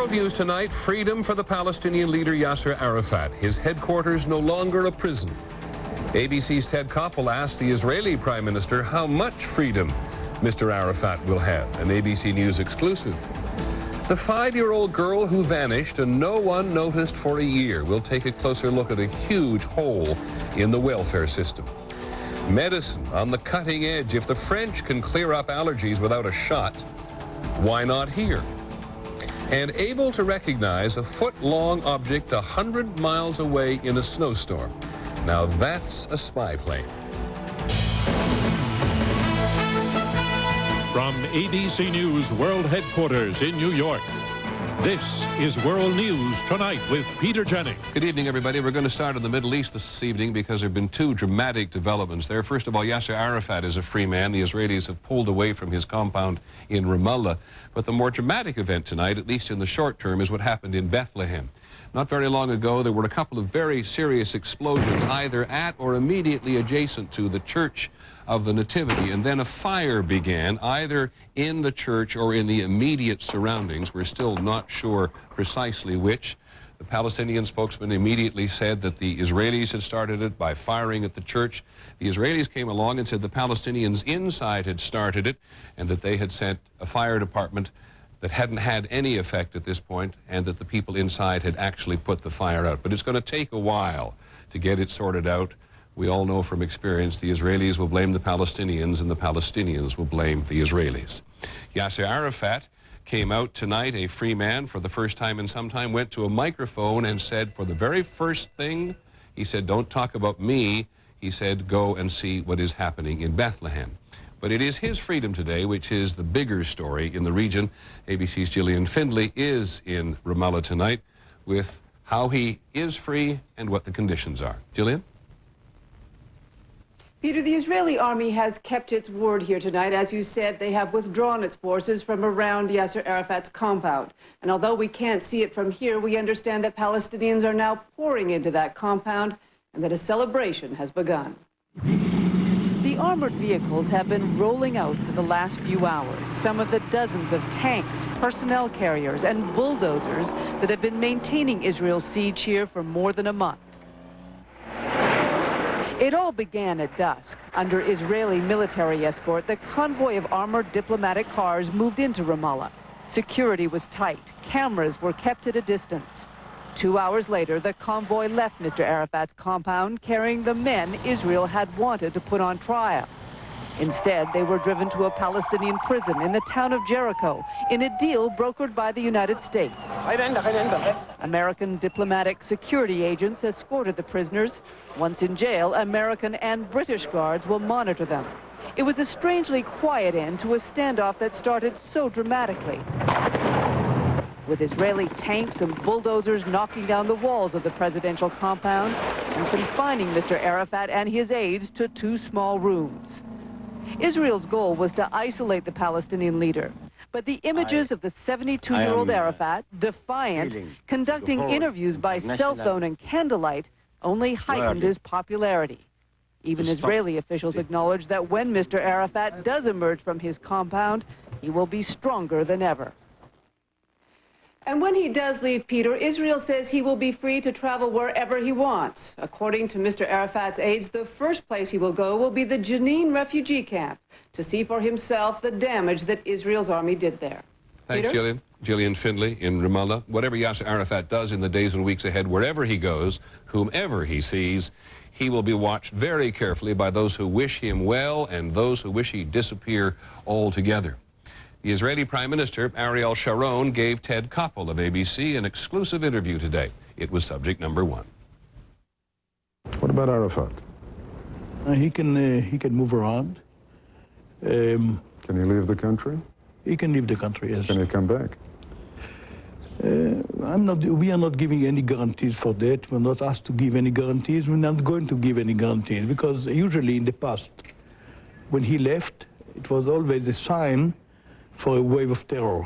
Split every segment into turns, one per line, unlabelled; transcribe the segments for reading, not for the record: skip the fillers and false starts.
World News tonight, freedom for the Palestinian leader Yasser Arafat. His headquarters no longer a prison. ABC's Ted Koppel asked the Israeli Prime Minister how much freedom Mr. Arafat will have, an ABC News exclusive. The 5-year-old girl who vanished and no one noticed for a year. We'll take a closer look at a huge hole in the welfare system. Medicine on the cutting edge. If the French can clear up allergies without a shot, why not here? And able to recognize a foot-long object 100 miles away in a snowstorm. Now that's a spy plane.
From ABC News World Headquarters in New York, this is World News Tonight with Peter Jennings.
Good evening, everybody. We're going to start in the Middle East this evening because there have been two dramatic developments there. First of all, Yasser Arafat is a free man. The Israelis have pulled away from his compound in Ramallah. But the more dramatic event tonight, at least in the short term, is what happened in Bethlehem. Not very long ago, there were a couple of very serious explosions, either at or immediately adjacent to the Church of the Nativity, and then a fire began either in the church or in the immediate surroundings. We're still not sure precisely which. The Palestinian spokesman immediately said that the Israelis had started it by firing at the church. The Israelis came along and said the Palestinians inside had started it and that they had sent a fire department that hadn't had any effect at this point, and that the people inside had actually put the fire out. But it's going to take a while to get it sorted out. We all know from experience the Israelis will blame the Palestinians and the Palestinians will blame the Israelis. Yasser Arafat came out tonight, a free man for the first time in some time, went to a microphone and said, for the very first thing, he said, don't talk about me. He said, go and see what is happening in Bethlehem. But it is his freedom today, which is the bigger story in the region. ABC's Gillian Findlay is in Ramallah tonight with how he is free and what the conditions are. Gillian?
Peter, the Israeli army has kept its word here tonight. As you said, they have withdrawn its forces from around Yasser Arafat's compound. And although we can't see it from here, we understand that Palestinians are now pouring into that compound and that a celebration has begun. The armored vehicles have been rolling out for the last few hours. Some of the dozens of tanks, personnel carriers, and bulldozers that have been maintaining Israel's siege here for more than a month. It all began at dusk. Under Israeli military escort, the convoy of armored diplomatic cars moved into Ramallah. Security was tight. Cameras were kept at a distance. 2 hours later, the convoy left Mr. Arafat's compound carrying the men Israel had wanted to put on trial. Instead, they were driven to a Palestinian prison in the town of Jericho in a deal brokered by the United States. American diplomatic security agents escorted the prisoners. Once in jail, American and British guards will monitor them. It was a strangely quiet end to a standoff that started so dramatically, with Israeli tanks and bulldozers knocking down the walls of the presidential compound and confining Mr. Arafat and his aides to 2 small rooms. Israel's goal was to isolate the Palestinian leader, but the images of the 72-year-old Arafat, defiant, conducting interviews by cell phone and candlelight, only heightened his popularity. Even Israeli officials acknowledge that when Mr. Arafat does emerge from his compound, he will be stronger than ever. And when he does leave, Peter, Israel says he will be free to travel wherever he wants. According to Mr. Arafat's aides, the first place he will go will be the Jenin refugee camp to see for himself the damage that Israel's army did there.
Thanks,
Peter?
Gillian. Gillian Findlay in Ramallah. Whatever Yasser Arafat does in the days and weeks ahead, wherever he goes, whomever he sees, he will be watched very carefully by those who wish him well and those who wish he'd disappear altogether. The Israeli Prime Minister, Ariel Sharon, gave Ted Koppel of ABC an exclusive interview today. It was subject number 1.
What about Arafat?
He can move around.
Can he leave the country?
He can leave the country, yes.
Can he come back?
We are not giving any guarantees for that. We're not asked to give any guarantees. We're not going to give any guarantees because usually in the past, when he left, it was always a sign for a wave of terror.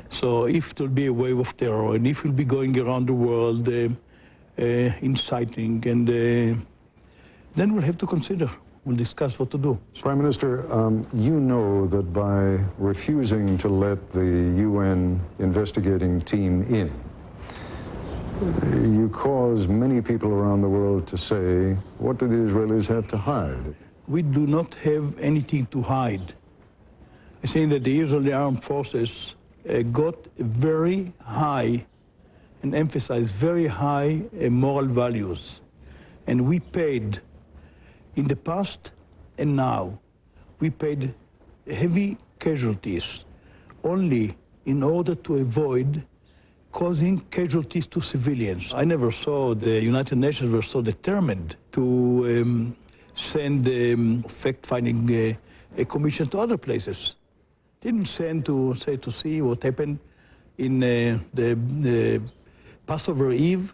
So if it will be a wave of terror and if we'll be going around the world inciting, and then we'll have to consider We'll discuss what to do.
Prime Minister, you know that by refusing to let the UN investigating team in, you cause many people around the world to say, what do the Israelis have to hide?
We do not have anything to hide. I think that the Israeli armed forces got very high and emphasized very high moral values. And we paid, in the past and now, we paid heavy casualties only in order to avoid causing casualties to civilians. I never saw the United Nations were so determined to send fact-finding commissions to other places. Didn't send to see what happened in the Passover Eve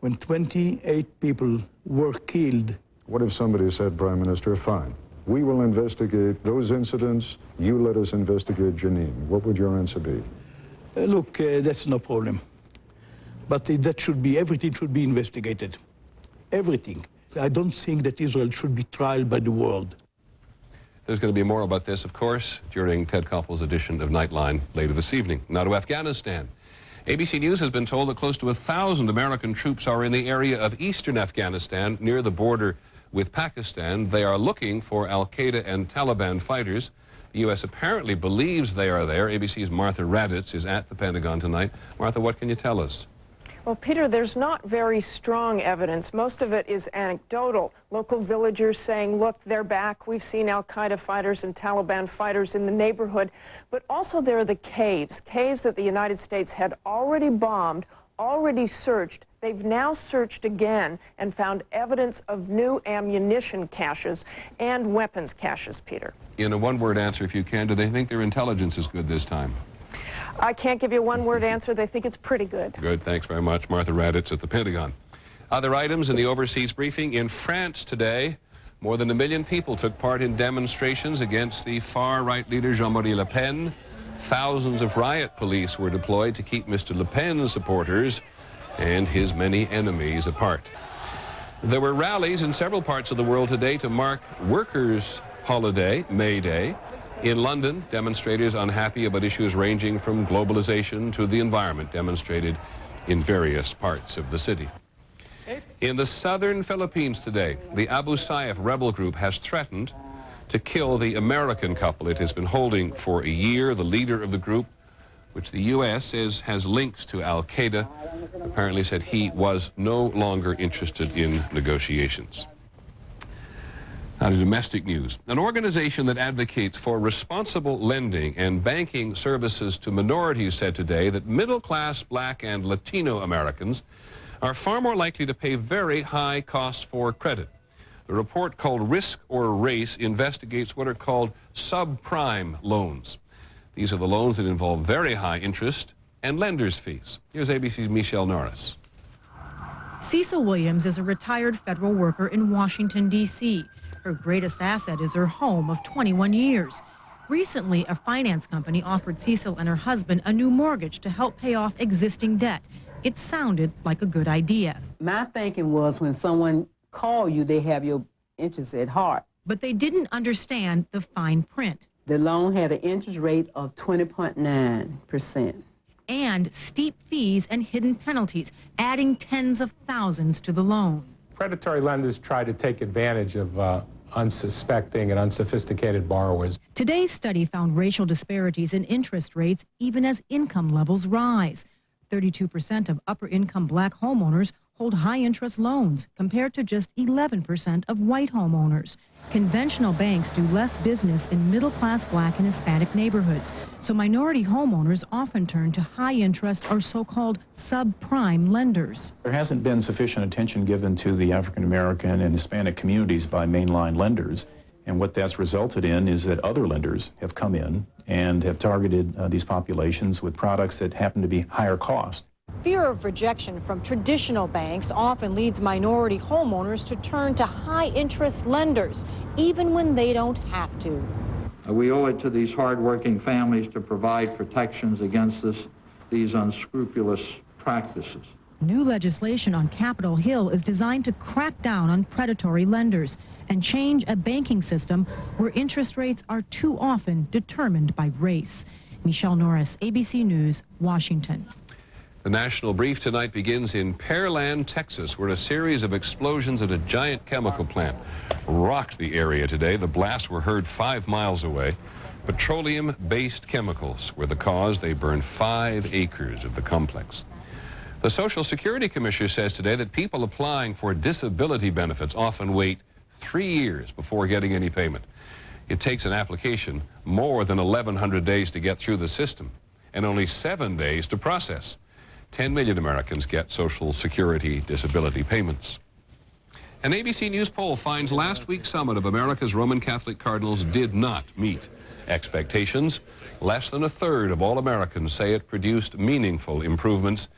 when 28 people were killed.
What if somebody said, Prime Minister, fine, we will investigate those incidents, you let us investigate Jenin? What would your answer be?
Look, that's no problem. But that should be, everything should be investigated. Everything. I don't think that Israel should be tried by the world.
There's going to be more about this, of course, during Ted Koppel's edition of Nightline later this evening. Now to Afghanistan. ABC News has been told that close to 1,000 American troops are in the area of eastern Afghanistan near the border with Pakistan. They are looking for al-Qaeda and Taliban fighters. The U.S. apparently believes they are there. ABC's Martha Raddatz is at the Pentagon tonight. Martha, what can you tell us?
Well, Peter, there's not very strong evidence. Most of it is anecdotal. Local villagers saying, look, they're back. We've seen al-Qaeda fighters and Taliban fighters in the neighborhood. But also there are the caves that the United States had already bombed, already searched. They've now searched again and found evidence of new ammunition caches and weapons caches, Peter.
In a one-word answer, if you can, do they think their intelligence is good this time?
I can't give you a one-word answer. They think it's pretty good.
Good, thanks very much. Martha Raddatz at the Pentagon. Other items in the overseas briefing. In France today, more than 1 million people took part in demonstrations against the far-right leader Jean-Marie Le Pen. Thousands of riot police were deployed to keep Mr. Le Pen's supporters and his many enemies apart. There were rallies in several parts of the world today to mark workers' holiday, May Day. In London, demonstrators unhappy about issues ranging from globalization to the environment demonstrated in various parts of the city. In the southern Philippines today, the Abu Sayyaf rebel group has threatened to kill the American couple it has been holding for a year. The leader of the group, which the U.S. says has links to al-Qaeda, apparently said he was no longer interested in negotiations. Now to domestic news. An organization that advocates for responsible lending and banking services to minorities said today that middle-class Black and Latino Americans are far more likely to pay very high costs for credit. The report, called Risk or Race, investigates what are called subprime loans. These are the loans that involve very high interest and lenders' fees. Here's ABC's Michelle Norris.
Cecil Williams is a retired federal worker in Washington, D.C. Her greatest asset is her home of 21 years. Recently, a finance company offered Cecil and her husband a new mortgage to help pay off existing debt. It sounded like a good idea.
My thinking was when someone calls you, they have your interest at heart.
But they didn't understand the fine print.
The loan had an interest rate of 20.9%.
And steep fees and hidden penalties, adding tens of thousands to the loan.
Predatory lenders try to take advantage of unsuspecting and unsophisticated borrowers.
Today's study found racial disparities in interest rates even as income levels rise. 32% of upper-income Black homeowners hold high-interest loans, compared to just 11% of white homeowners. Conventional banks do less business in middle-class Black and Hispanic neighborhoods, so minority homeowners often turn to high-interest or so-called subprime lenders.
There hasn't been sufficient attention given to the African American and Hispanic communities by mainline lenders, and what that's resulted in is that other lenders have come in and have targeted these populations with products that happen to be higher cost.
Fear of rejection from traditional banks often leads minority homeowners to turn to high-interest lenders, even when they don't have to.
We owe it to these hard-working families to provide protections against these unscrupulous practices.
New legislation on Capitol Hill is designed to crack down on predatory lenders. and change a banking system where interest rates are too often determined by race. Michelle Norris, ABC News, Washington.
The national brief tonight begins in Pearland, Texas, where a series of explosions at a giant chemical plant rocked the area today. The blasts were heard 5 miles away. Petroleum-based chemicals were the cause. They burned 5 acres of the complex. The Social Security Commissioner says today that people applying for disability benefits often wait 3 years before getting any payment. It takes an application more than 1,100 days to get through the system and only 7 days to process. 10 million Americans get Social Security disability payments. An ABC News poll finds last week's summit of America's Roman Catholic cardinals did not meet expectations. Less than a third of all Americans say it produced meaningful improvements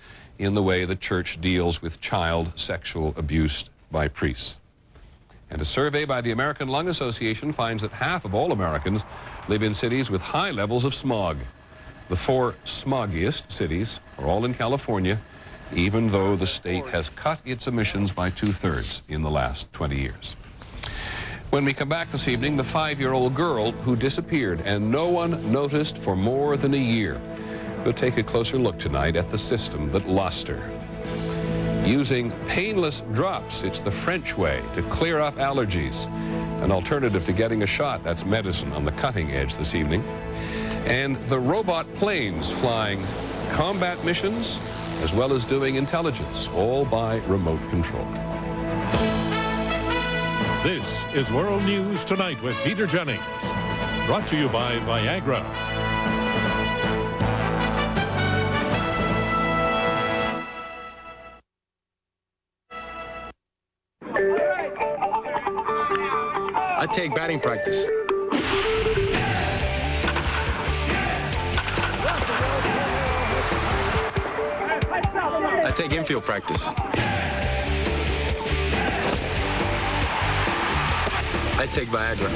in the way the church deals with child sexual abuse by priests. And a survey by the American Lung Association finds that half of all Americans live in cities with high levels of smog. The 4 smoggiest cities are all in California, even though the state has cut its emissions by 2/3 in the last 20 years. When we come back this evening, the 5-year-old girl who disappeared and no one noticed for more than a year. We'll take a closer look tonight at the system that lost her. Using painless drops, it's the French way to clear up allergies. An alternative to getting a shot, that's medicine on the cutting edge this evening. And the robot planes flying combat missions as well as doing intelligence, all by remote control.
This is World News Tonight with Peter Jennings. Brought to you by Viagra.
I take batting practice. I take infield practice. I take Viagra.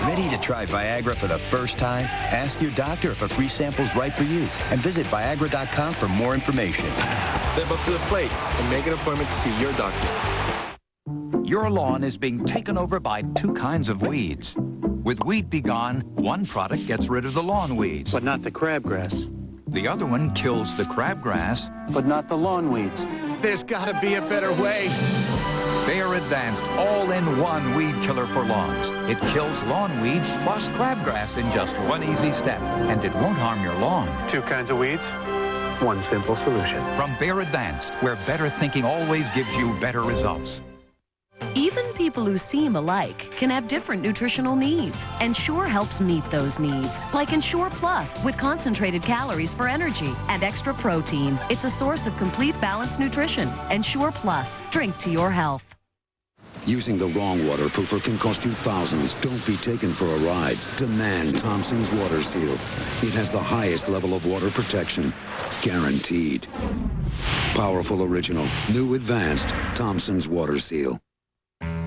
Ready to try Viagra for the first time? Ask your doctor if a free sample's right for you and visit Viagra.com for more information.
Step up to the plate and make an appointment to see your doctor.
Your lawn is being taken over by 2 kinds of weeds. With Weed Be Gone, one product gets rid of the lawn weeds.
But not the crabgrass.
The other one kills the crabgrass.
But not the lawn weeds. There's got to be a better way.
Bayer Advanced all-in-one weed killer for lawns. It kills lawn weeds plus crabgrass in just one easy step. And it won't harm your lawn.
2 kinds of weeds, one simple solution.
From Bayer Advanced, where better thinking always gives you better results.
Even people who seem alike can have different nutritional needs. Ensure helps meet those needs, like Ensure Plus with concentrated calories for energy and extra protein. It's a source of complete balanced nutrition. Ensure Plus. Drink to your health.
Using the wrong waterproofer can cost you thousands. Don't be taken for a ride. Demand Thompson's Water Seal. It has the highest level of water protection. Guaranteed. Powerful original. New advanced Thompson's Water Seal.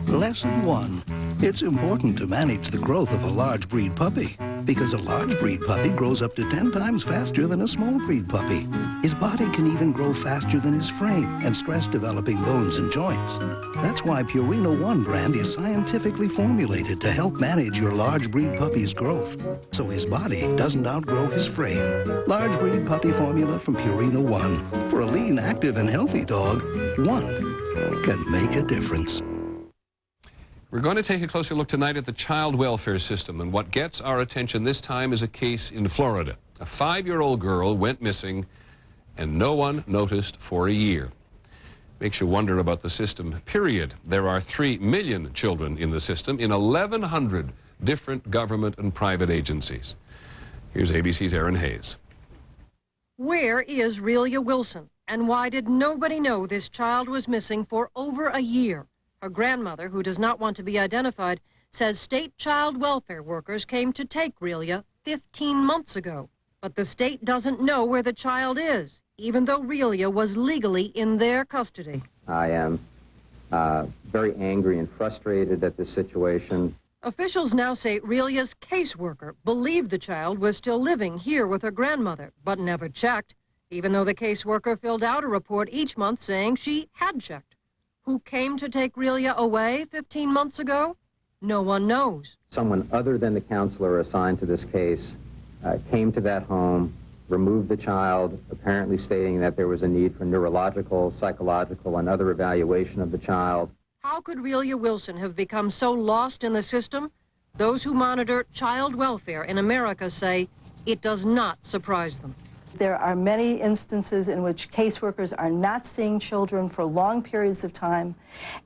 Lesson 1. It's important to manage the growth of a large breed puppy because a large breed puppy grows up to 10 times faster than a small breed puppy. His body can even grow faster than his frame and stress developing bones and joints. That's why Purina One brand is scientifically formulated to help manage your large breed puppy's growth so his body doesn't outgrow his frame. Large breed puppy formula from Purina One. For a lean, active, and healthy dog, one can make a difference.
We're going to take a closer look tonight at the child welfare system, and what gets our attention this time is a case in Florida. A 5-year-old girl went missing and no one noticed for a year. Makes you wonder about the system, period. There are 3 million children in the system in 1,100 different government and private agencies. Here's ABC's Aaron Hayes.
Where is Relia Wilson, and why did nobody know this child was missing for over a year? Her grandmother, who does not want to be identified, says state child welfare workers came to take Relia 15 months ago. But the state doesn't know where the child is, even though Relia was legally in their custody.
I am very angry and frustrated at this situation.
Officials now say Relia's caseworker believed the child was still living here with her grandmother, but never checked, even though the caseworker filled out a report each month saying she had checked. Who came to take Relia away 15 months ago? No one knows.
Someone other than the counselor assigned to this case came to that home, removed the child, apparently stating that there was a need for neurological, psychological, and other evaluation of the child.
How could Relia Wilson have become so lost in the system? Those who monitor child welfare in America say it does not surprise them.
There are many instances in which caseworkers are not seeing children for long periods of time,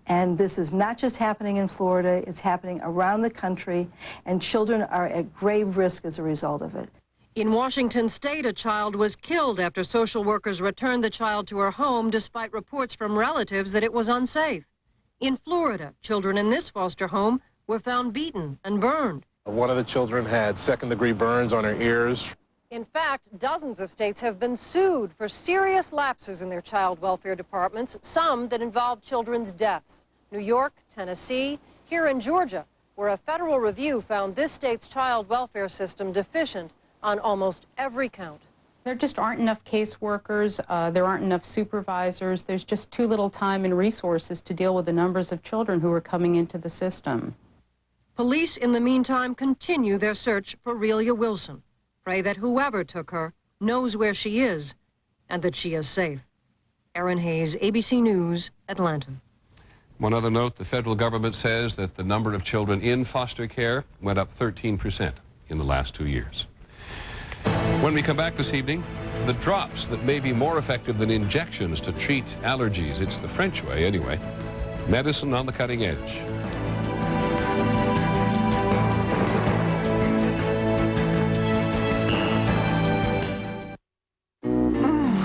and this is not just happening in Florida, it's happening around the country, and children are at grave risk as a result of it.
In Washington state, a child was killed after social workers returned the child to her home despite reports from relatives that it was unsafe. In Florida, children in this foster home were found beaten and burned.
One of the children had second-degree burns on her ears.
In fact, dozens of states have been sued for serious lapses in their child welfare departments, some that involve children's deaths. New York, Tennessee, here in Georgia, where a federal review found this state's child welfare system deficient on almost every count.
There just aren't enough caseworkers, there aren't enough supervisors, there's just too little time and resources to deal with the numbers of children who are coming into the system.
Police, in the meantime, continue their search for Relia Wilson. Pray that whoever took her knows where she is and that she is safe. Erin Hayes, ABC News, Atlanta.
One other note, the federal government says that the number of children in foster care went up 13% in the last 2 years. When we come back this evening, the drops that may be more effective than injections to treat allergies. It's the French way anyway. Medicine on the cutting edge.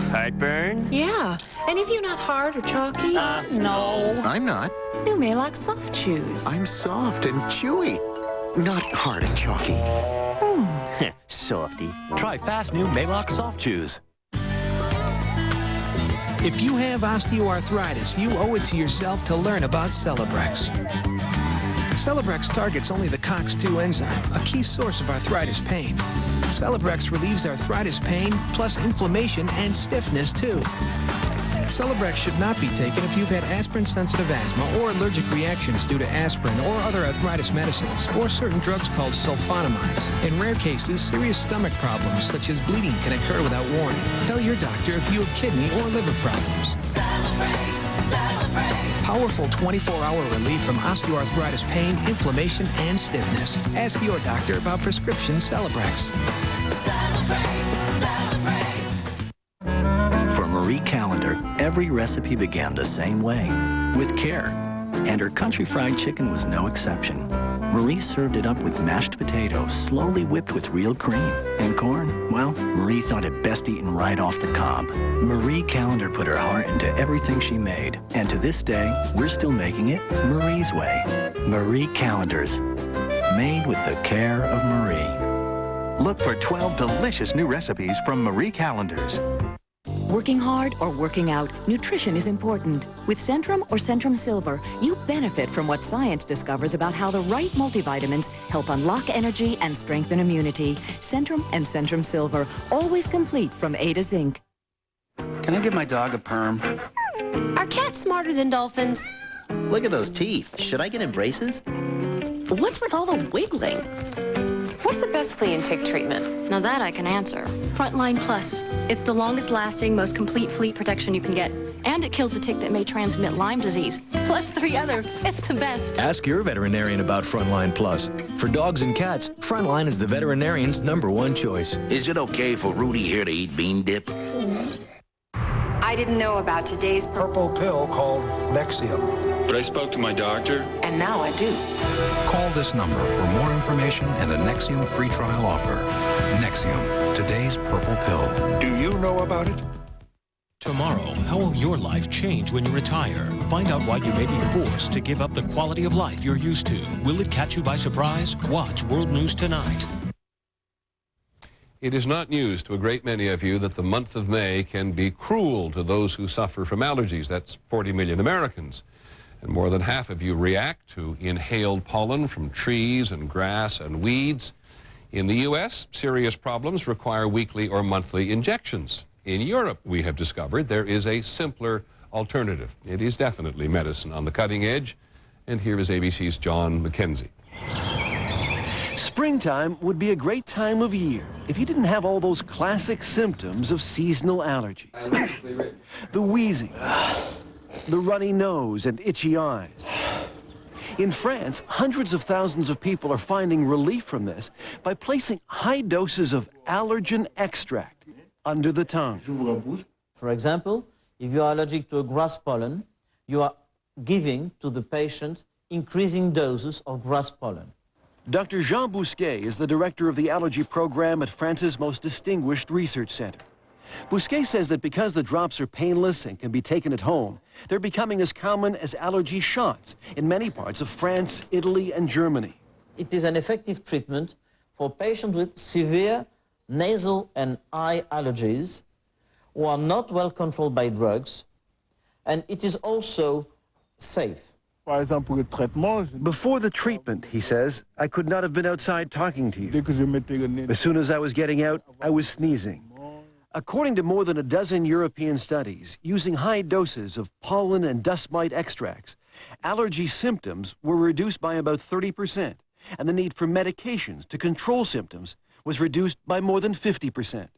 Heartburn?
Yeah. Any of you not hard or chalky?
No. I'm not.
New Maalox soft chews.
I'm soft and chewy. Not hard and chalky.
Softy. Try fast new Maalox Soft Chews.
If you have osteoarthritis, you owe it to yourself to learn about Celebrex. Celebrex targets only the COX-2 enzyme, a key source of arthritis pain. Celebrex relieves arthritis pain, plus inflammation and stiffness, too. Celebrex should not be taken if you've had aspirin-sensitive asthma or allergic reactions due to aspirin or other arthritis medicines, or certain drugs called sulfonamides. In rare cases, serious stomach problems such as bleeding can occur without warning. Tell your doctor if you have kidney or liver problems. Celebrate. Powerful 24-hour relief from osteoarthritis pain, inflammation, and stiffness. Ask your doctor about prescription Celebrex.
Marie Callender, every recipe began the same way, with care. And her country fried chicken was no exception. Marie served it up with mashed potatoes, slowly whipped with real cream. And corn, well, Marie thought it best eaten right off the cob. Marie Callender put her heart into everything she made. And to this day, we're still making it Marie's way. Marie Callender's, made with the care of Marie.
Look for 12 delicious new recipes from Marie Callender's.
Working hard or working out, nutrition is important. With Centrum or Centrum Silver, you benefit from what science discovers about how the right multivitamins help unlock energy and strengthen immunity. Centrum and Centrum Silver, always complete from A to Zinc.
Can I give my dog a perm?
Are cats smarter than dolphins?
Look at those teeth. Should I get him braces?
What's with all the wiggling? What's the best flea and tick treatment? Now that I can answer. Frontline Plus. It's the longest lasting, most complete flea protection you can get. And it kills the tick that may transmit Lyme disease. Plus 3 others. It's the best.
Ask your veterinarian about Frontline Plus. For dogs and cats, Frontline is the veterinarian's #1 choice.
Is it okay for Rudy here to eat bean dip?
I didn't know about today's purple pill called Nexium.
But I spoke to my doctor.
And now I do.
Call this number for more information and a Nexium free trial offer. Nexium, today's purple pill.
Do you know about it?
Tomorrow, how will your life change when you retire? Find out why you may be forced to give up the quality of life you're used to. Will it catch you by surprise? Watch World News Tonight.
It is not news to a great many of you that the month of May can be cruel to those who suffer from allergies. That's 40 million Americans. And more than half of you react to inhaled pollen from trees and grass and weeds. In the U.S., serious problems require weekly or monthly injections. In Europe, we have discovered there is a simpler, alternative. It is definitely medicine on the cutting edge. And here is ABC's John McKenzie.
Springtime would be a great time of year if you didn't have all those classic symptoms of seasonal allergies. The wheezing, the runny nose and itchy eyes. In France, hundreds of thousands of people are finding relief from this by placing high doses of allergen extract under the tongue.
For example, if you are allergic to a grass pollen, you are giving to the patient increasing doses of grass pollen.
Dr. Jean Bousquet is the director of the allergy program at France's most distinguished research center. Bousquet says that because the drops are painless and can be taken at home, they're becoming as common as allergy shots in many parts of France, Italy, and Germany.
It is an effective treatment for patients with severe nasal and eye allergies who are not well controlled by drugs, and it is also safe.
Before the treatment, he says, I could not have been outside talking to you. As soon as I was getting out, I was sneezing. According to more than a dozen European studies, using high doses of pollen and dust mite extracts, allergy symptoms were reduced by about 30%, and the need for medications to control symptoms was reduced by more than 50%.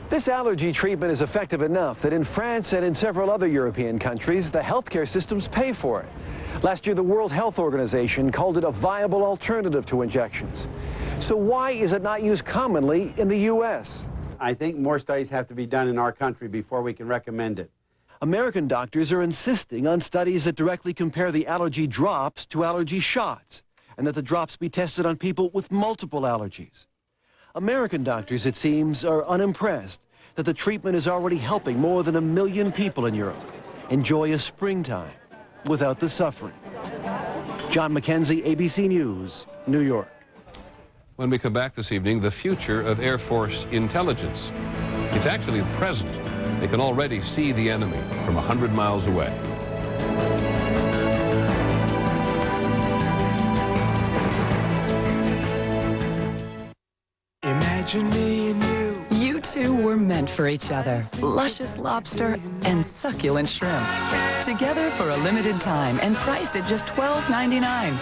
This allergy treatment is effective enough that in France and in several other European countries, the healthcare systems pay for it. Last year, the World Health Organization called it a viable alternative to injections. So why is it not used commonly in the U.S.?
I think more studies have to be done in our country before we can recommend it.
American doctors are insisting on studies that directly compare the allergy drops to allergy shots, and that the drops be tested on people with multiple allergies. American doctors, it seems, are unimpressed that the treatment is already helping more than 1 million people in Europe enjoy a springtime without the suffering. John McKenzie, ABC News, New York.
When we come back this evening, the future of Air Force intelligence. It's actually the present. They can already see the enemy from 100 miles away.
Imagine me and you. You two were meant for each other. Luscious lobster and succulent shrimp. Together for a limited time and priced at just $12.99.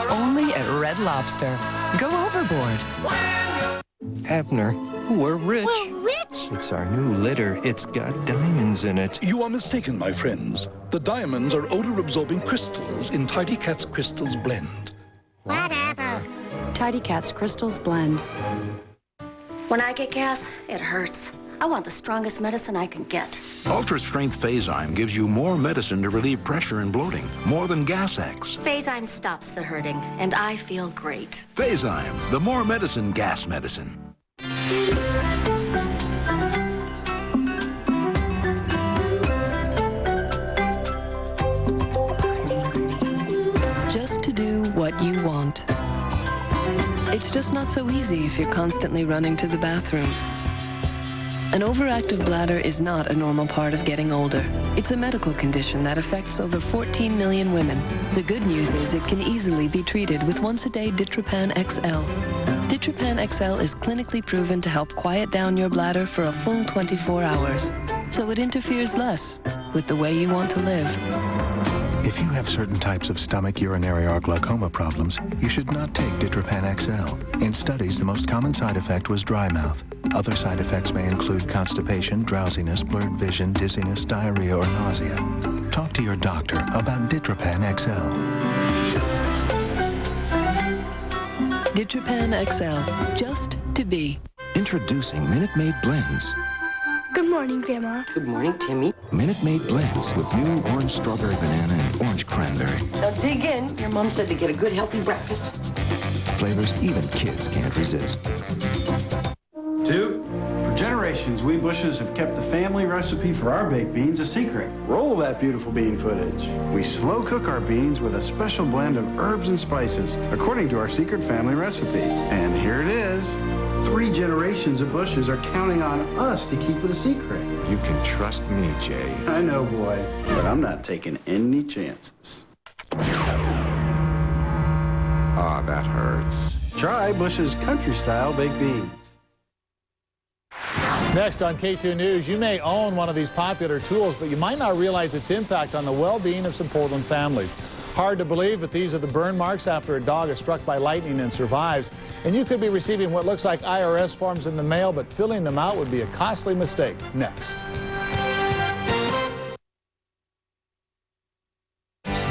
Only at Red Lobster. Go overboard.
Abner, we're rich.
We're rich?
It's our new litter. It's got diamonds in it.
You are mistaken, my friends. The diamonds are odor-absorbing crystals in Tidy Cat's Crystals Blend.
Whatever.
Tidy Cat's Crystals Blend.
When I get gas, it hurts. I want the strongest medicine I can get.
Ultra Strength Phazyme gives you more medicine to relieve pressure and bloating, more than Gas-X.
Phazyme stops the hurting, and I feel great.
Phazyme, the more medicine gas medicine.
Just to do what you want. It's just not so easy if you're constantly running to the bathroom. An overactive bladder is not a normal part of getting older. It's a medical condition that affects over 14 million women. The good news is it can easily be treated with once-a-day Ditropan XL. Ditropan XL is clinically proven to help quiet down your bladder for a full 24 hours, so it interferes less with the way you want to live.
If you have certain types of stomach, urinary, or glaucoma problems, you should not take Ditropan XL. In studies, the most common side effect was dry mouth. Other side effects may include constipation, drowsiness, blurred vision, dizziness, diarrhea, or nausea. Talk to your doctor about Ditropan XL.
Ditropan XL, just to be.
Introducing Minute Maid Blends.
Good morning, Grandma.
Good morning, Timmy.
Minute Maid Blends with new orange strawberry banana and orange cranberry.
Now dig in. Your mom said to get a good, healthy breakfast.
Flavors even kids can't resist.
2. For generations, we Bushes have kept the family recipe for our baked beans a secret. Roll that beautiful bean footage. We slow cook our beans with a special blend of herbs and spices, according to our secret family recipe. And here it is. 3 generations of Bushes are counting on us to keep it a secret.
You can trust me, Jay.
I know, boy, but I'm not taking any chances.
Ah, that hurts.
Try Bush's country-style baked beans.
Next on K2 News, you may own one of these popular tools, but you might not realize its impact on the well-being of some Portland families. Hard to believe, but these are the burn marks after a dog is struck by lightning and survives. And you could be receiving what looks like IRS forms in the mail, but filling them out would be a costly mistake. Next.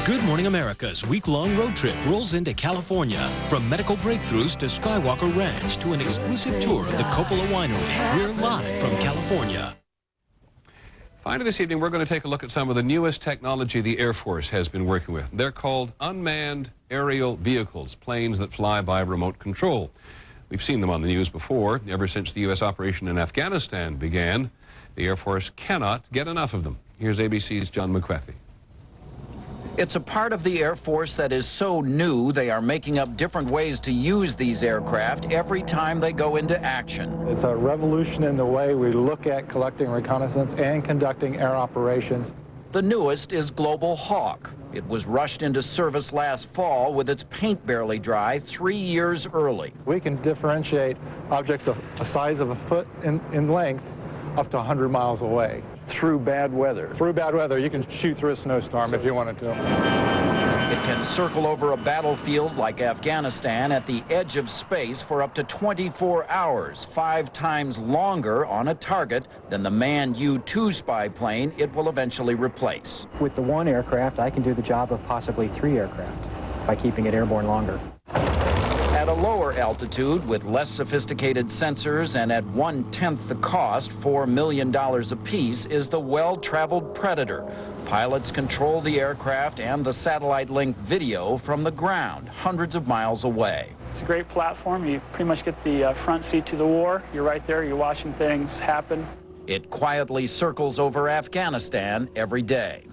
Good Morning America's week-long road trip rolls into California. From medical breakthroughs to Skywalker Ranch to an exclusive tour of the Coppola Winery. We're live from California.
Finally, this evening, we're going to take a look at some of the newest technology the Air Force has been working with. They're called unmanned aerial vehicles, planes that fly by remote control. We've seen them on the news before. Ever since the U.S. operation in Afghanistan began, the Air Force cannot get enough of them. Here's ABC's John McWethy.
It's a part of the Air Force that is so new, they are making up different ways to use these aircraft every time they go into action.
It's a revolution in the way we look at collecting reconnaissance and conducting air operations.
The newest is Global Hawk. It was rushed into service last fall with its paint barely dry 3 years early.
We can differentiate objects of a size of a foot in length up to 100 miles away. Through bad weather. Through bad weather. You can shoot through a snowstorm if you wanted to.
It can circle over a battlefield like Afghanistan at the edge of space for up to 24 hours, 5 times longer on a target than the manned U-2 spy plane it will eventually replace.
With the one aircraft, I can do the job of possibly 3 aircraft by keeping it airborne longer.
At a lower altitude with less sophisticated sensors and at 1/10 the cost, $4 million apiece, is the well-traveled Predator. Pilots control the aircraft and the satellite-linked video from the ground, hundreds of miles away.
It's a great platform. You pretty much get the front seat to the war. You're right there. You're watching things happen.
It quietly circles over Afghanistan every day.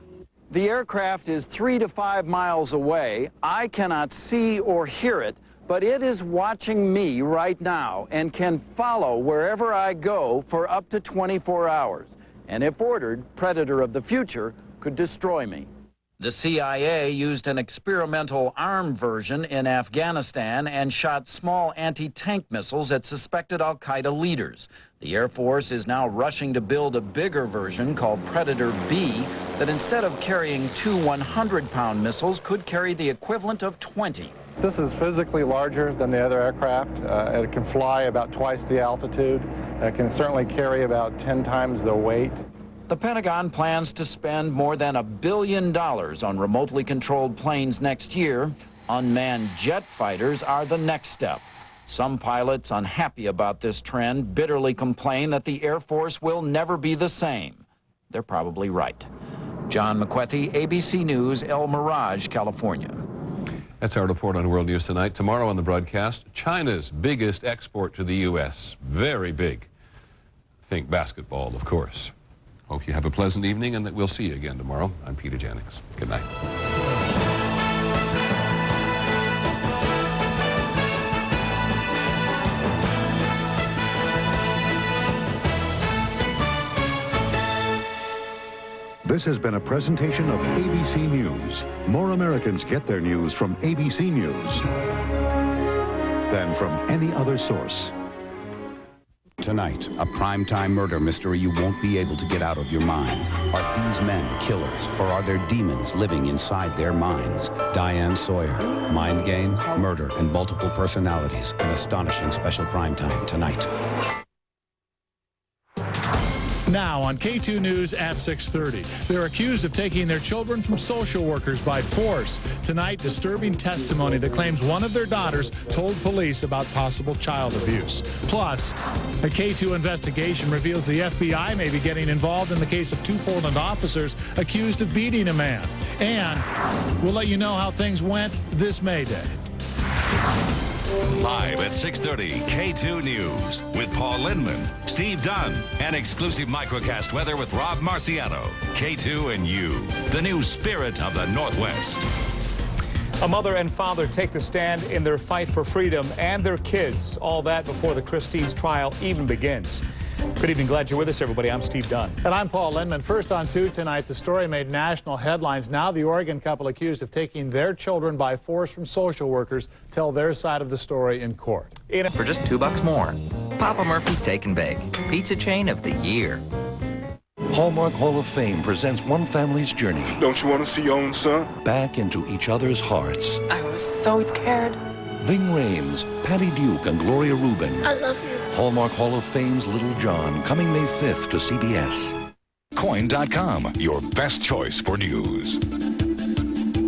The aircraft is 3 to 5 miles away. I cannot see or hear it, but it is watching me right now and can follow wherever I go for up to 24 hours. And if ordered, Predator of the future could destroy me.
The CIA used an experimental armed version in Afghanistan and shot small anti-tank missiles at suspected al-Qaeda leaders. The Air Force is now rushing to build a bigger version called Predator B that instead of carrying 2 100-pound missiles could carry the equivalent of 20.
This is physically larger than the other aircraft. It can fly about twice the altitude. It can certainly carry about 10 times the weight.
The Pentagon plans to spend more than $1 billion on remotely controlled planes next year. Unmanned jet fighters are the next step. Some pilots unhappy about this trend bitterly complain that the Air Force will never be the same. They're probably right. John McWethy, ABC News, El Mirage, California.
That's our report on World News Tonight. Tomorrow on the broadcast, China's biggest export to the U.S. Very big. Think basketball, of course. Hope you have a pleasant evening and that we'll see you again tomorrow. I'm Peter Jennings. Good night.
This has been a presentation of ABC News. More Americans get their news from ABC News than from any other source.
Tonight, a primetime murder mystery you won't be able to get out of your mind. Are these men killers, or are there demons living inside their minds? Diane Sawyer, mind games, murder, and multiple personalities. An astonishing special primetime tonight.
Now on K2 News at 6:30. They're accused of taking their children from social workers by force. Tonight, disturbing testimony that claims one of their daughters told police about possible child abuse. Plus, a K2 investigation reveals the FBI may be getting involved in the case of 2 Portland officers accused of beating a man. And we'll let you know how things went this May Day.
Live at 6:30, K2 News with Paul Lindman, Steve Dunn, and exclusive microcast weather with Rob Marciano. K2 and you, the new spirit of the Northwest.
A mother and father take the stand in their fight for freedom and their kids. All that before the Christie's trial even begins. Good evening. Glad you're with us, everybody. I'm Steve Dunn.
And I'm Paul Lindman. First on 2 tonight, the story made national headlines. Now the Oregon couple accused of taking their children by force from social workers tell their side of the story in court.
For just $2 more.
Papa Murphy's Take and Bake, pizza chain of the year.
Hallmark Hall of Fame presents one family's journey.
Don't you want to see your own son?
Back into each other's hearts.
I was so scared.
Ving Rhames, Patty Duke, and Gloria Rubin.
I love you.
Hallmark Hall of Fame's Little John, coming May 5th to CBS.
Coin.com, your best choice for news.